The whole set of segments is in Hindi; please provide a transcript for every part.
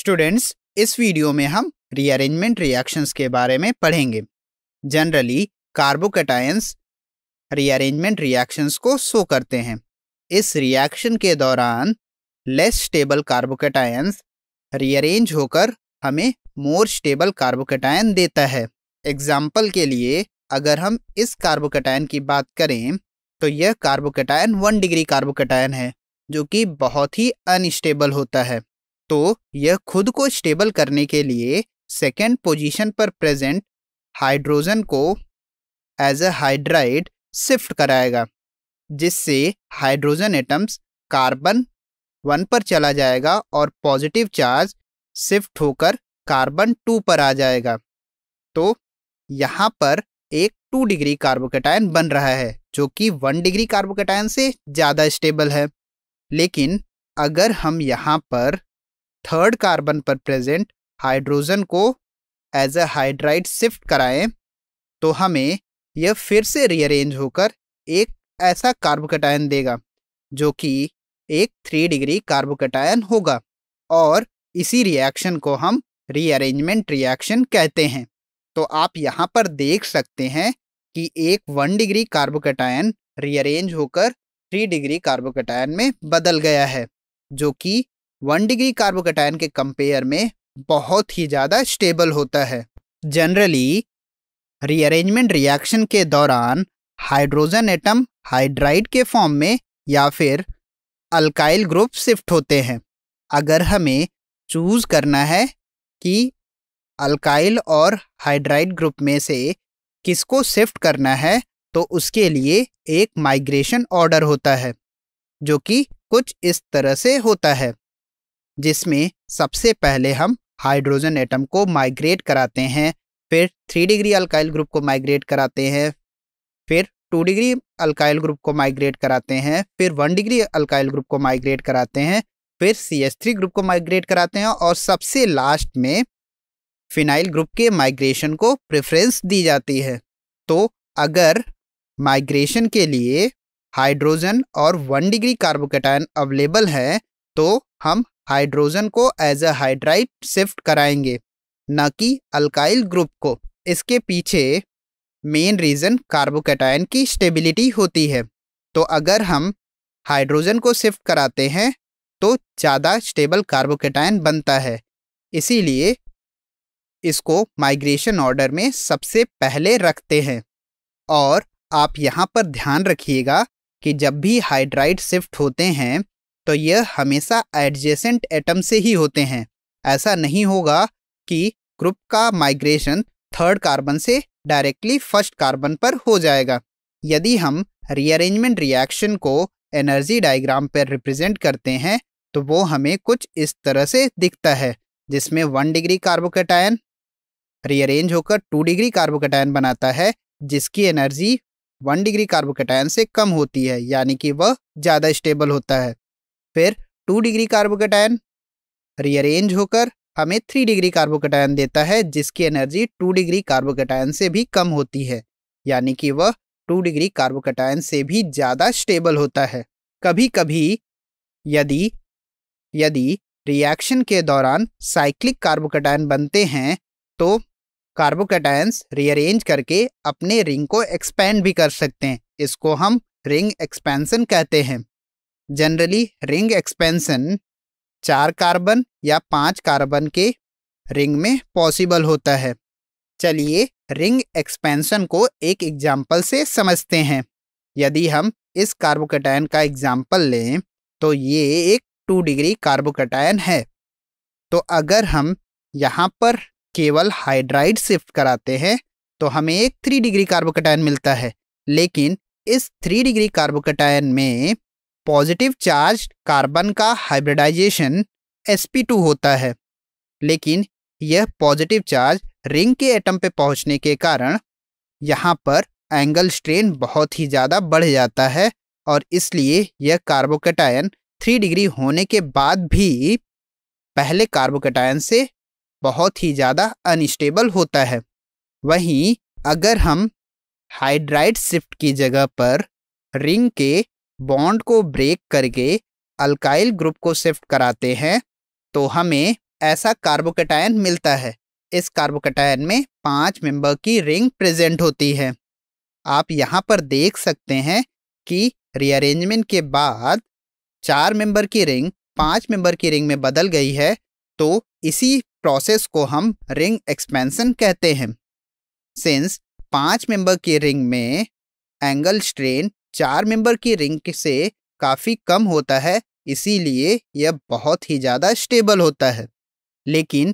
स्टूडेंट्स, इस वीडियो में हम रीअरेंजमेंट रिएक्शंस के बारे में पढ़ेंगे। जनरली कार्बोकैटायंस रीअरेंजमेंट रिएक्शंस को शो करते हैं। इस रिएक्शन के दौरान लेस स्टेबल कार्बोकैटायंस रीअरेंज होकर हमें मोर स्टेबल कार्बोकैटायन देता है। एग्जाम्पल के लिए अगर हम इस कार्बोकैटायन की बात करें तो यह कार्बोकैटायन 1 डिग्री कार्बोकैटायन है जो कि बहुत ही अनस्टेबल होता है। तो यह खुद को स्टेबल करने के लिए सेकेंड पोजीशन पर प्रेजेंट हाइड्रोजन को एज अ हाइड्राइड शिफ्ट कराएगा, जिससे हाइड्रोजन एटम्स कार्बन 1 पर चला जाएगा और पॉजिटिव चार्ज शिफ्ट होकर कार्बन 2 पर आ जाएगा। तो यहाँ पर एक 2 डिग्री कार्बोकैटायन बन रहा है जो कि 1 डिग्री कार्बोकैटायन से ज़्यादा स्टेबल है। लेकिन अगर हम यहाँ पर थर्ड कार्बन पर प्रेजेंट हाइड्रोजन को एज अ हाइड्राइड शिफ्ट कराएं तो हमें यह फिर से रीअरेंज होकर एक ऐसा कार्बोकैटायन देगा जो कि एक 3 डिग्री कार्बोकैटायन होगा, और इसी रिएक्शन को हम रीअरेंजमेंट रिएक्शन कहते हैं। तो आप यहाँ पर देख सकते हैं कि एक 1 डिग्री कार्बोकैटायन रीअरेंज होकर 3 डिग्री कार्बोकैटायन में बदल गया है, जो कि 1 डिग्री कार्बोकैटायन के कंपेयर में बहुत ही ज़्यादा स्टेबल होता है। जनरली रीअरेंजमेंट रिएक्शन के दौरान हाइड्रोजन एटम हाइड्राइड के फॉर्म में या फिर अल्काइल ग्रुप शिफ्ट होते हैं। अगर हमें चूज करना है कि अल्काइल और हाइड्राइड ग्रुप में से किसको शिफ्ट करना है तो उसके लिए एक माइग्रेशन ऑर्डर होता है जो कि कुछ इस तरह से होता है, जिसमें सबसे पहले हम हाइड्रोजन एटम को माइग्रेट कराते हैं, फिर 3 डिग्री अल्काइल ग्रुप को माइग्रेट कराते हैं, फिर 2 डिग्री अल्काइल ग्रुप को माइग्रेट कराते हैं, फिर 1 डिग्री अल्काइल ग्रुप को माइग्रेट कराते हैं, फिर CH3 ग्रुप को माइग्रेट कराते हैं और सबसे लास्ट में फिनाइल ग्रुप के माइग्रेशन को प्रेफरेंस दी जाती है। तो अगर माइग्रेशन के लिए हाइड्रोजन और 1 डिग्री कार्बोकैटायन अवेलेबल है तो हम हाइड्रोजन को एज अ हाइड्राइड शिफ्ट कराएंगे, न कि अल्काइल ग्रुप को। इसके पीछे मेन रीज़न कार्बोकैटायन की स्टेबिलिटी होती है। तो अगर हम हाइड्रोजन को शिफ्ट कराते हैं तो ज़्यादा स्टेबल कार्बोकैटायन बनता है, इसीलिए इसको माइग्रेशन ऑर्डर में सबसे पहले रखते हैं। और आप यहाँ पर ध्यान रखिएगा कि जब भी हाइड्राइड शिफ्ट होते हैं तो यह हमेशा एडजेसेंट एटम से ही होते हैं। ऐसा नहीं होगा कि ग्रुप का माइग्रेशन थर्ड कार्बन से डायरेक्टली फर्स्ट कार्बन पर हो जाएगा। यदि हम रीअरेंजमेंट रिएक्शन को एनर्जी डायग्राम पर रिप्रेजेंट करते हैं तो वो हमें कुछ इस तरह से दिखता है, जिसमें 1 डिग्री कार्बोकैटायन रीअरेंज होकर 2 डिग्री कार्बोकैटायन बनाता है, जिसकी एनर्जी 1 डिग्री कार्बोकैटायन से कम होती है, यानी कि वह ज़्यादा स्टेबल होता है। फिर 2 डिग्री कार्बोकैटायन रीअरेंज होकर हमें 3 डिग्री कार्बोकैटायन देता है, जिसकी एनर्जी 2 डिग्री कार्बोकैटायन से भी कम होती है, यानी कि वह 2 डिग्री कार्बोकैटायन से भी ज़्यादा स्टेबल होता है। कभी कभी यदि रिएक्शन के दौरान साइक्लिक कार्बोकैटायन बनते हैं तो कार्बोकैटायंस रीअरेंज करके अपने रिंग को एक्सपेंड भी कर सकते हैं। इसको हम रिंग एक्सपेंशन कहते हैं। जनरली रिंग एक्सपेंशन 4 कार्बन या 5 कार्बन के रिंग में पॉसिबल होता है। चलिए रिंग एक्सपेंशन को एक एग्जाम्पल से समझते हैं। यदि हम इस कार्बोकैटायन का एग्जाम्पल लें तो ये एक 2 डिग्री कार्बोकैटायन है। तो अगर हम यहाँ पर केवल हाइड्राइड शिफ्ट कराते हैं तो हमें एक 3 डिग्री कार्बोकैटायन मिलता है, लेकिन इस 3 डिग्री कार्बोकैटायन में पॉजिटिव चार्ज कार्बन का हाइब्रिडाइजेशन sp2 होता है, लेकिन यह पॉजिटिव चार्ज रिंग के एटम पे पहुंचने के कारण यहाँ पर एंगल स्ट्रेन बहुत ही ज़्यादा बढ़ जाता है, और इसलिए यह कार्बोकैटायन 3 डिग्री होने के बाद भी पहले कार्बोकैटायन से बहुत ही ज़्यादा अनस्टेबल होता है। वहीं अगर हम हाइड्राइड शिफ्ट की जगह पर रिंग के बॉन्ड को ब्रेक करके अल्काइल ग्रुप को शिफ्ट कराते हैं तो हमें ऐसा कार्बोकैटायन मिलता है। इस कार्बोकैटायन में 5 मेंबर की रिंग प्रेजेंट होती है। आप यहाँ पर देख सकते हैं कि रीअरेंजमेंट के बाद 4 मेंबर की रिंग 5 मेंबर की रिंग में बदल गई है, तो इसी प्रोसेस को हम रिंग एक्सपेंशन कहते हैं। सिंस 5 मेंबर की रिंग में एंगल स्ट्रेन 4 मेंबर की रिंग से काफ़ी कम होता है, इसीलिए यह बहुत ही ज़्यादा स्टेबल होता है। लेकिन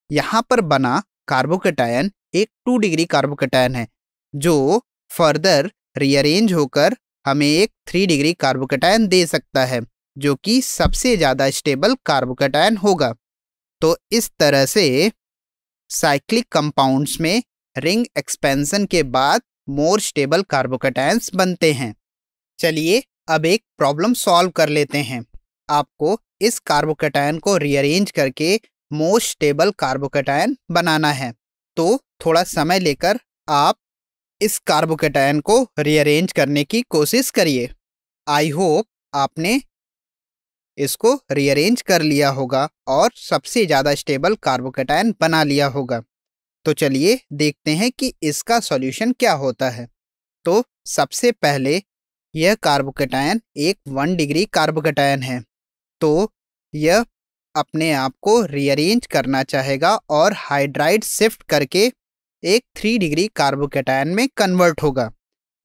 यहाँ पर बना कार्बोकैटायन एक 2 डिग्री कार्बोकैटायन है, जो फर्दर रीअरेंज होकर हमें एक 3 डिग्री कार्बोकैटायन दे सकता है, जो कि सबसे ज़्यादा स्टेबल कार्बोकैटायन होगा। तो इस तरह से साइक्लिक कंपाउंड्स में रिंग एक्सपेंशन के बाद मोर स्टेबल कार्बोकैटायंस बनते हैं। चलिए अब एक प्रॉब्लम सॉल्व कर लेते हैं। आपको इस कार्बोकैटायन को रीअरेंज करके मोस्ट स्टेबल कार्बोकैटायन बनाना है। तो थोड़ा समय लेकर आप इस कार्बोकैटायन को रीअरेंज करने की कोशिश करिए। आई होप आपने इसको रीअरेंज कर लिया होगा और सबसे ज़्यादा स्टेबल कार्बोकैटायन बना लिया होगा। तो चलिए देखते हैं कि इसका सॉल्यूशन क्या होता है। तो सबसे पहले यह कार्बोकैटायन एक 1 डिग्री कार्बोकैटायन है, तो यह अपने आप को रीअरेंज करना चाहेगा और हाइड्राइड शिफ्ट करके एक 3 डिग्री कार्बोकैटायन में कन्वर्ट होगा,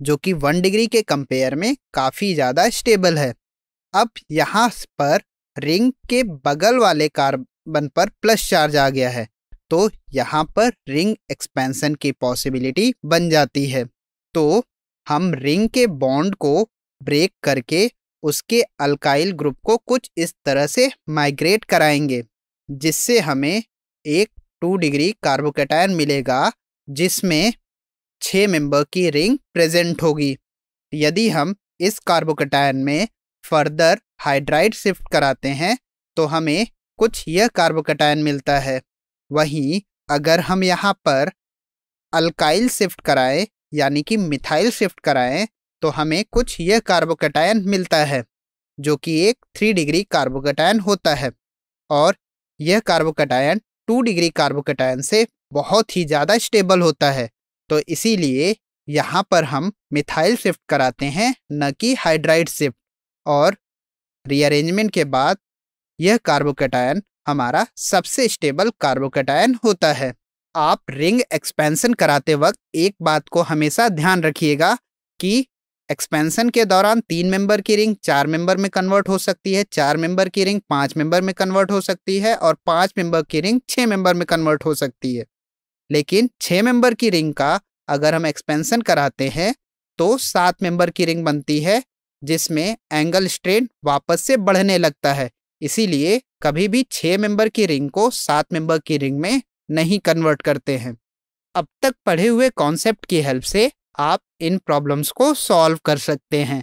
जो कि 1 डिग्री के कंपेयर में काफ़ी ज़्यादा स्टेबल है। अब यहाँ पर रिंग के बगल वाले कार्बन पर प्लस चार्ज आ गया है, तो यहाँ पर रिंग एक्सपेंशन की पॉसिबिलिटी बन जाती है। तो हम रिंग के बॉन्ड को ब्रेक करके उसके अल्काइल ग्रुप को कुछ इस तरह से माइग्रेट कराएंगे, जिससे हमें एक 2 डिग्री कार्बोकैटायन मिलेगा, जिसमें 6 मेंबर की रिंग प्रेजेंट होगी। यदि हम इस कार्बोकैटायन में फर्दर हाइड्राइड शिफ्ट कराते हैं तो हमें कुछ यह कार्बोकैटायन मिलता है। वहीं अगर हम यहाँ पर अल्काइल शिफ्ट कराएं यानी कि मिथाइल शिफ्ट कराएं तो हमें कुछ यह कार्बोकैटायन मिलता है, जो कि एक 3 डिग्री कार्बोकैटायन होता है। और यह कार्बोकैटायन 2 डिग्री कार्बोकैटायन से बहुत ही ज़्यादा स्टेबल होता है, तो इसीलिए यहाँ पर हम मिथाइल शिफ्ट कराते हैं, न कि हाइड्राइड शिफ्ट। और रीअरेंजमेंट के बाद यह कार्बोकैटायन हमारा सबसे स्टेबल कार्बोकैटायन होता है। आप रिंग एक्सपेंशन कराते वक्त एक बात को हमेशा ध्यान रखिएगा कि एक्सपेंशन के दौरान 3 मेंबर की रिंग 4 मेंबर में कन्वर्ट हो सकती है, 4 मेंबर की रिंग 5 मेंबर में कन्वर्ट हो सकती है और 5 मेंबर की रिंग 6 मेंबर में कन्वर्ट हो सकती है। लेकिन 6 मेंबर की रिंग का अगर हम एक्सपेंशन कराते हैं तो 7 मेंबर की रिंग बनती है, जिसमें एंगल स्ट्रेन वापस से बढ़ने लगता है। इसीलिए कभी भी 6 मेंबर की रिंग को 7 मेंबर की रिंग में नहीं कन्वर्ट करते हैं। अब तक पढ़े हुए कॉन्सेप्ट की हेल्प से आप इन प्रॉब्लम्स को सॉल्व कर सकते हैं।